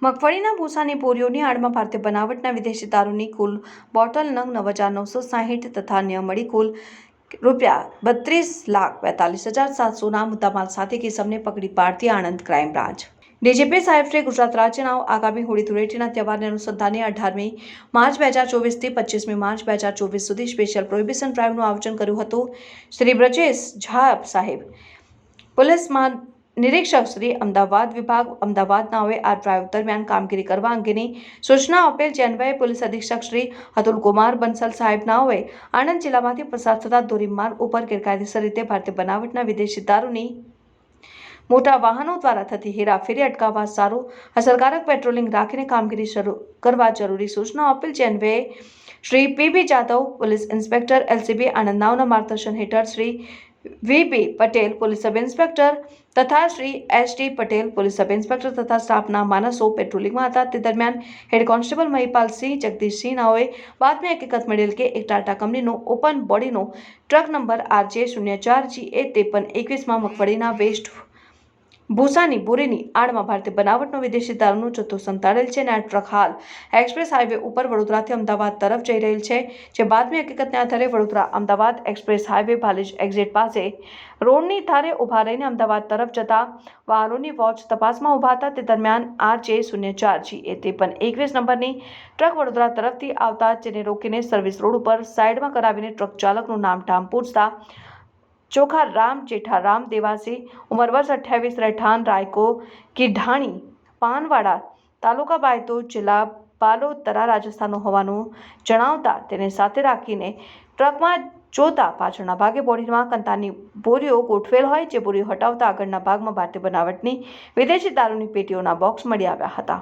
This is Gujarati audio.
મગફળીના ભૂસાની બોરીઓની આડમાં ભારતીય બનાવટના વિદેશી દારૂની કુલ બોટલ નંગ 9,960 તથા અન્ય મળી કુલ ₹32,42,700ના મુદ્દામાલ સાથે કિસમને પકડી પાડતી આણંદ ક્રાઇમ બ્રાન્ચ ડીજીપી સાહેબ શ્રી ગુજરાત રાજ્યના આગામી હોળી ધૂળેટીના તહેવારને અનુસંધાને 18મી માર્ચ 2024 થી 25મી માર્ચ 2024 સુધી સ્પેશિયલ પ્રોહિબિશન ડ્રાઇવનું આયોજન કર્યું હતું। શ્રી બ્રજેશ ઝા સાહેબ પોલીસ નિરીક્ષક શ્રી અમદાવાદ વિભાગ અમદાવાદ નાઓએ આ ડ્રાઇવ દરમિયાન કામગીરી કરવા અંગેની સૂચના આપેલ। જે અન્વયે પોલીસ અધિક્ષક શ્રી અતુલ કુમાર બંસલ સાહેબ નાઓએ આણંદ જિલ્લામાંથી પસાર થતા ધોરીમાર્ગ ઉપર ગેરકાયદેસર રીતે ભારતીય બનાવટના વિદેશી દારૂની મોટા વાહનો દ્વારા થતી હેરાફેરી અટકાવવા સારું અસરકારક પેટ્રોલિંગ રાખીને કામગીરી શરૂ કરવા જરૂરી સૂચના આપેલ। જે અન્વયે Shri PB Jadav police inspector LCB Anand નાઓના માર્ગદર્શન હેઠળ Shri VB Patel police sub inspector તથા Shri ST Patel police sub inspector તથા સ્ટાફના માણસો પેટ્રોલિંગમાં હતા। તે દરમિયાન હેડ કોન્સ્ટેબલ મહિપાલસિંહ જગદીશસિંહ નાઓએ બાતમી હકીકત મળેલ કે એક ટાટા કંપનીનો ઓપન બોડીનો ટ્રક નંબર RJ04GA5321માં મગફળીના વેસ્ટ ભૂસાની બોરીની આડમાં ભારતીય બનાવટનો વિદેશી દારૂનો જથ્થો સંતાડેલ છે અને આ ટ્રક હાલ એક્સપ્રેસ હાઈવે ઉપર વડોદરાથી અમદાવાદ તરફ જઈ રહેલ છે। જે બાતમી હકીકતને આધારે Vadodara Ahmedabad express highway Bhalej exit પાસે રોડની ધારે ઉભા રહીને અમદાવાદ તરફ જતા વાહનોની વોચ તપાસમાં ઉભા હતા। તે દરમિયાન RJ04GA5321 નંબરની ટ્રક વડોદરા તરફથી આવતા જેને રોકીને સર્વિસ રોડ ઉપર સાઈડમાં કરાવીને ટ્રક ચાલકનું નામ ઠામ પૂછતા ચોખા રામ જેઠારામ દેવાસી ઉંમર વર્ષ 28 રહેઠાણ રાયકો की ढाणी पानवाड़ा तालुका बायतो जिला बालोतरा રાજસ્થાનનો હોવાનું જણાવતા તેને સાથે રાખીને ટ્રકમાં જોતા પાછળના ભાગે બોડીમાં કંતાની બોરીઓ ગોઠવેલ હોય। જે બોરીઓ હટાવતા આગળના ભાગમાં ભારતીય બનાવટની વિદેશી દારૂની પેટીઓના બોક્સ મળી આવ્યા હતા।